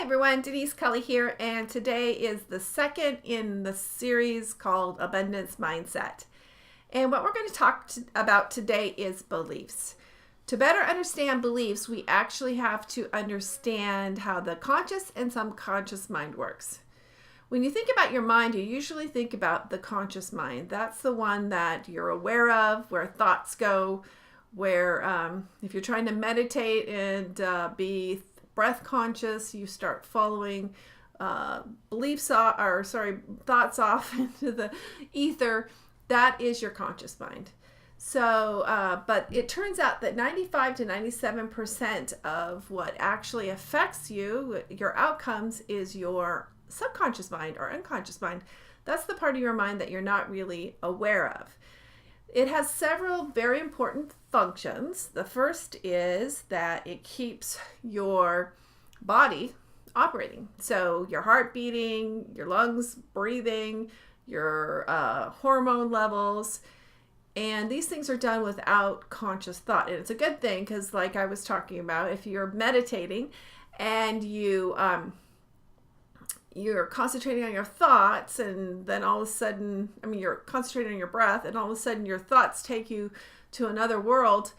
Everyone, Denise Cully here, and today is the second in the series called Abundance Mindset. And what we're going to talk about today is beliefs. To better understand beliefs, we actually have to understand how the conscious and subconscious mind works. When you think about your mind, you usually think about the conscious mind. That's the one that you're aware of, where thoughts go, where if you're trying to meditate and be breath conscious, you start following thoughts off into the ether. That is your conscious mind. So, but it turns out that 95 to 97% of what actually affects you, your outcomes, is your subconscious mind or unconscious mind. That's the part of your mind that you're not really aware of. It has several very important functions. The first is that it keeps your body operating. So your heart beating, your lungs breathing, your hormone levels, and these things are done without conscious thought. And it's a good thing because, like I was talking about, if you're meditating and you're concentrating on your thoughts, and then all of a sudden, you're concentrating on your breath, and all of a sudden your thoughts take you to another world,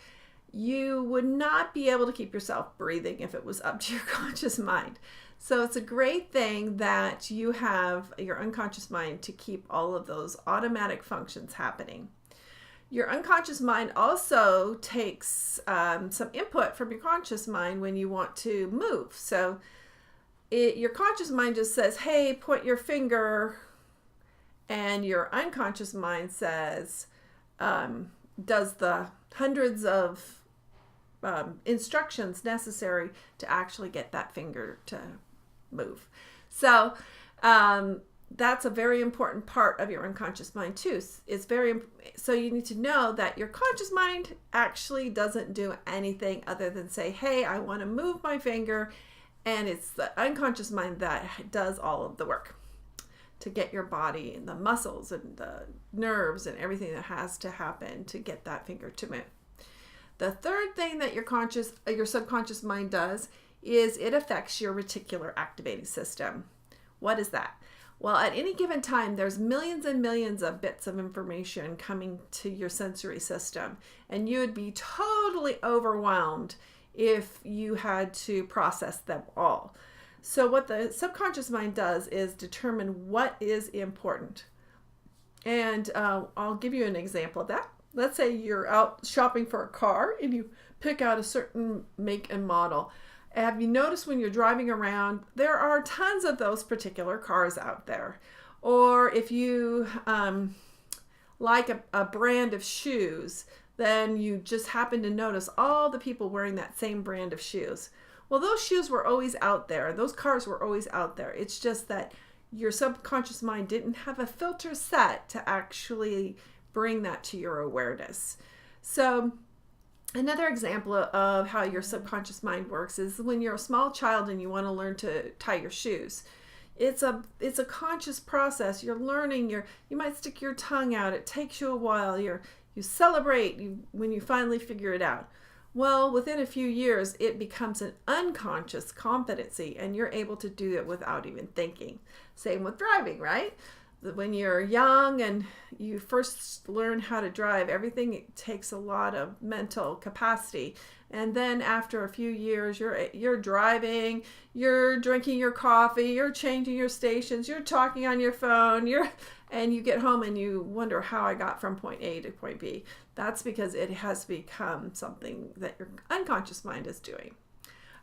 you would not be able to keep yourself breathing if it was up to your conscious mind. So it's a great thing that you have your unconscious mind to keep all of those automatic functions happening. Your unconscious mind also takes some input from your conscious mind when you want to move. So your conscious mind just says, hey, point your finger, and your unconscious mind says, does the hundreds of instructions necessary to actually get that finger to move. So that's a very important part of your unconscious mind too. So you need to know that your conscious mind actually doesn't do anything other than say, hey, I want to move my finger. And it's the unconscious mind that does all of the work to get your body and the muscles and the nerves and everything that has to happen to get that finger to move. The third thing that your subconscious mind does is it affects your reticular activating system. What is that? Well, at any given time, there's millions and millions of bits of information coming to your sensory system, and you would be totally overwhelmed if you had to process them all. So what the subconscious mind does is determine what is important. And I'll give you an example of that. Let's say you're out shopping for a car and you pick out a certain make and model. Have you noticed when you're driving around, there are tons of those particular cars out there? Or if you like a brand of shoes, then you just happen to notice all the people wearing that same brand of shoes. Well, those shoes were always out there. Those cars were always out there. It's just that your subconscious mind didn't have a filter set to actually bring that to your awareness. So another example of how your subconscious mind works is when you're a small child and you want to learn to tie your shoes. It's a conscious process. You're learning. You might stick your tongue out. It takes you a while. You celebrate when you finally figure it out. Well, within a few years, it becomes an unconscious competency, and you're able to do it without even thinking. Same with driving, right? When you're young and you first learn how to drive, everything takes a lot of mental capacity. And then after a few years, you're driving, you're drinking your coffee, you're changing your stations, you're talking on your phone, and you get home and you wonder how I got from point A to point B. That's because it has become something that your unconscious mind is doing.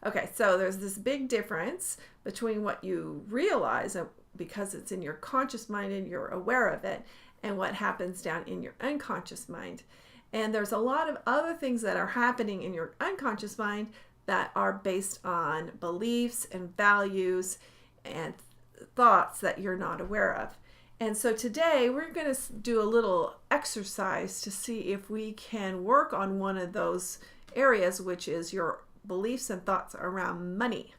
Okay, so there's this big difference between what you realize, because it's in your conscious mind and you're aware of it, and what happens down in your unconscious mind. And there's a lot of other things that are happening in your unconscious mind that are based on beliefs and values and thoughts that you're not aware of. And so today we're going to do a little exercise to see if we can work on one of those areas, which is your beliefs and thoughts around money.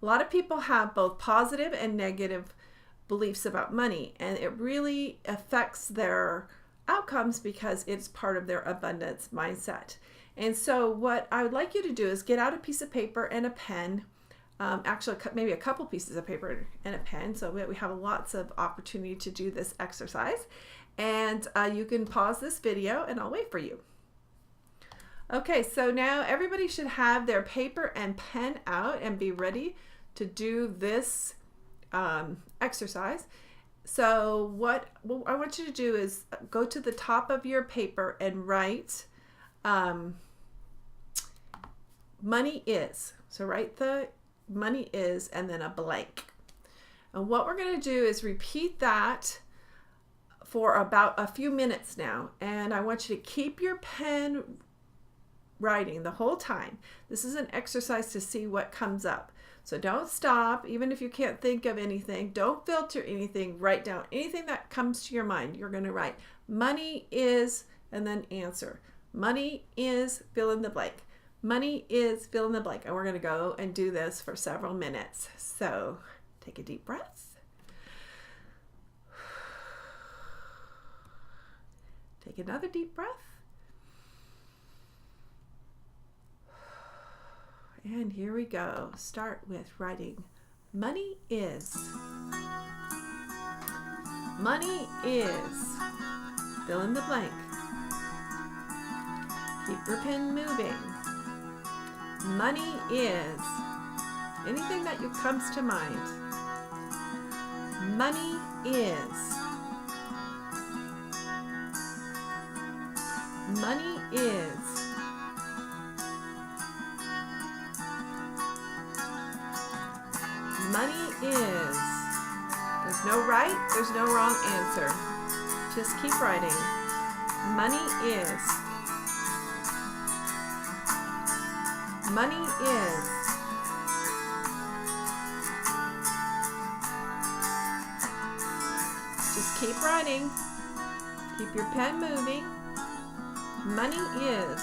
A lot of people have both positive and negative beliefs about money, and it really affects their outcomes because it's part of their abundance mindset. And so what I would like you to do is get out a piece of paper and a pen. actually maybe a couple pieces of paper and a pen. So we have lots of opportunity to do this exercise. And you can pause this video and I'll wait for you. Okay, so now everybody should have their paper and pen out and be ready to do this exercise. So what I want you to do is go to the top of your paper and write money is. So write the money is and then a blank. And what we're going to do is repeat that for about a few minutes now. And I want you to keep your pen writing the whole time. This is an exercise to see what comes up. So don't stop, even if you can't think of anything. Don't filter anything. Write down anything that comes to your mind. You're going to write money is and then answer. Money is fill in the blank. Money is fill in the blank. And we're going to go and do this for several minutes. So take a deep breath. Take another deep breath. And here we go. Start with writing money is. Money is. Fill in the blank. Keep your pen moving. Money is. Anything that comes to mind. Money is. Money is. Money is. There's no right, there's no wrong answer. Just keep writing. Money is. Money is. Just keep writing. Keep your pen moving. Money is.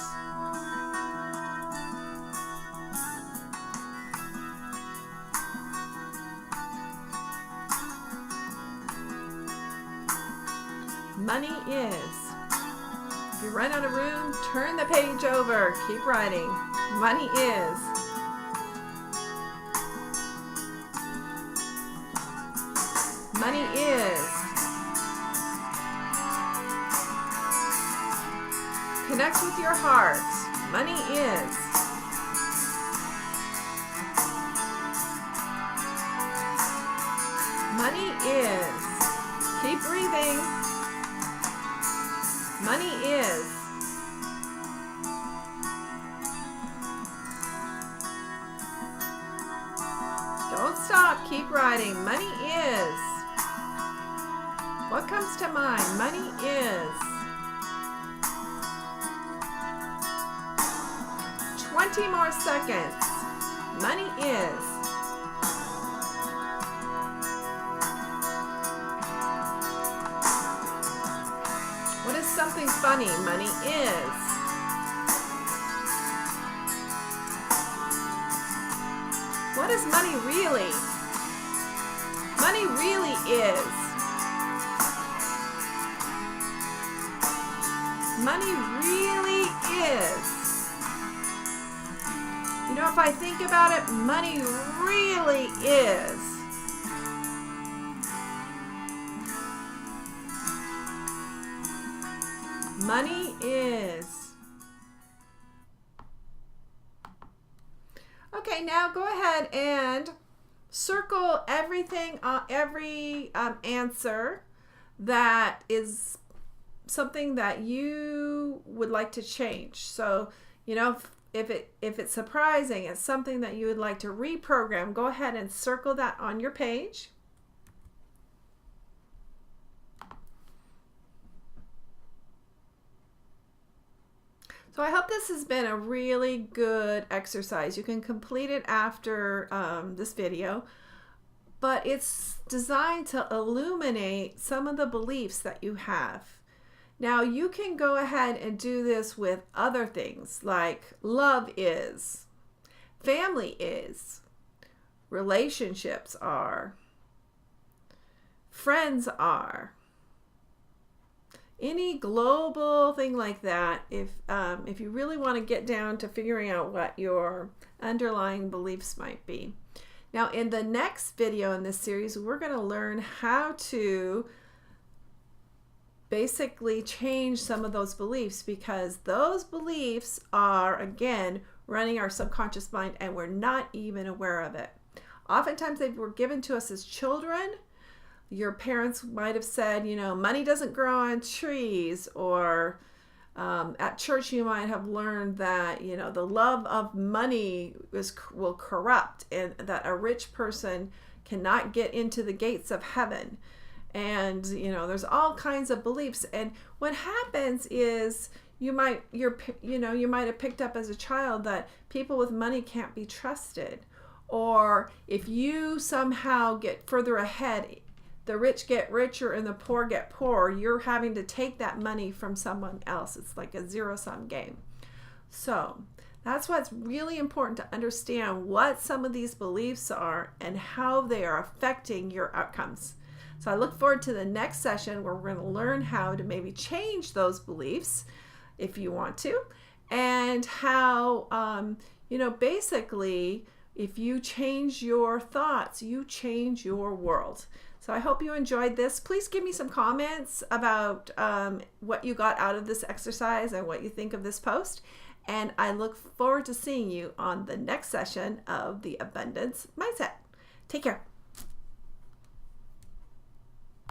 Money is. If you run out of room, turn the page over. Keep writing. Money is. Money is. Connect with your heart. Money is. Money is. Keep breathing. Money is. Don't stop. Keep writing. Money is. What comes to mind? Money is. 20 more seconds. Money is. What is something funny? Money is. What is money really? Money really is. Money really is. You know, if I think about it, money really is. Money is. Okay, now go ahead and circle everything, every answer that is something that you would like to change. So, you know, if it's surprising, it's something that you would like to reprogram, go ahead and circle that on your page. So I hope this has been a really good exercise. You can complete it after this video, but it's designed to illuminate some of the beliefs that you have. Now you can go ahead and do this with other things like love is, family is, relationships are, friends are. Any global thing like that, if you really want to get down to figuring out what your underlying beliefs might be. Now, in the next video in this series, we're going to learn how to basically change some of those beliefs, because those beliefs are, again, running our subconscious mind and we're not even aware of it. Oftentimes they were given to us as children. Your parents might have said, you know, money doesn't grow on trees, or at church you might have learned that, you know, the love of money will corrupt, and that a rich person cannot get into the gates of heaven. And, you know, there's all kinds of beliefs. And what happens is you might have picked up as a child that people with money can't be trusted. Or if you somehow get further ahead, the rich get richer and the poor get poorer, you're having to take that money from someone else. It's like a zero-sum game. So that's why it's really important to understand what some of these beliefs are and how they are affecting your outcomes. So I look forward to the next session where we're going to learn how to maybe change those beliefs if you want to, and how, basically, if you change your thoughts, you change your world. So I hope you enjoyed this. Please give me some comments about what you got out of this exercise and what you think of this post. And I look forward to seeing you on the next session of the Abundance Mindset. Take care.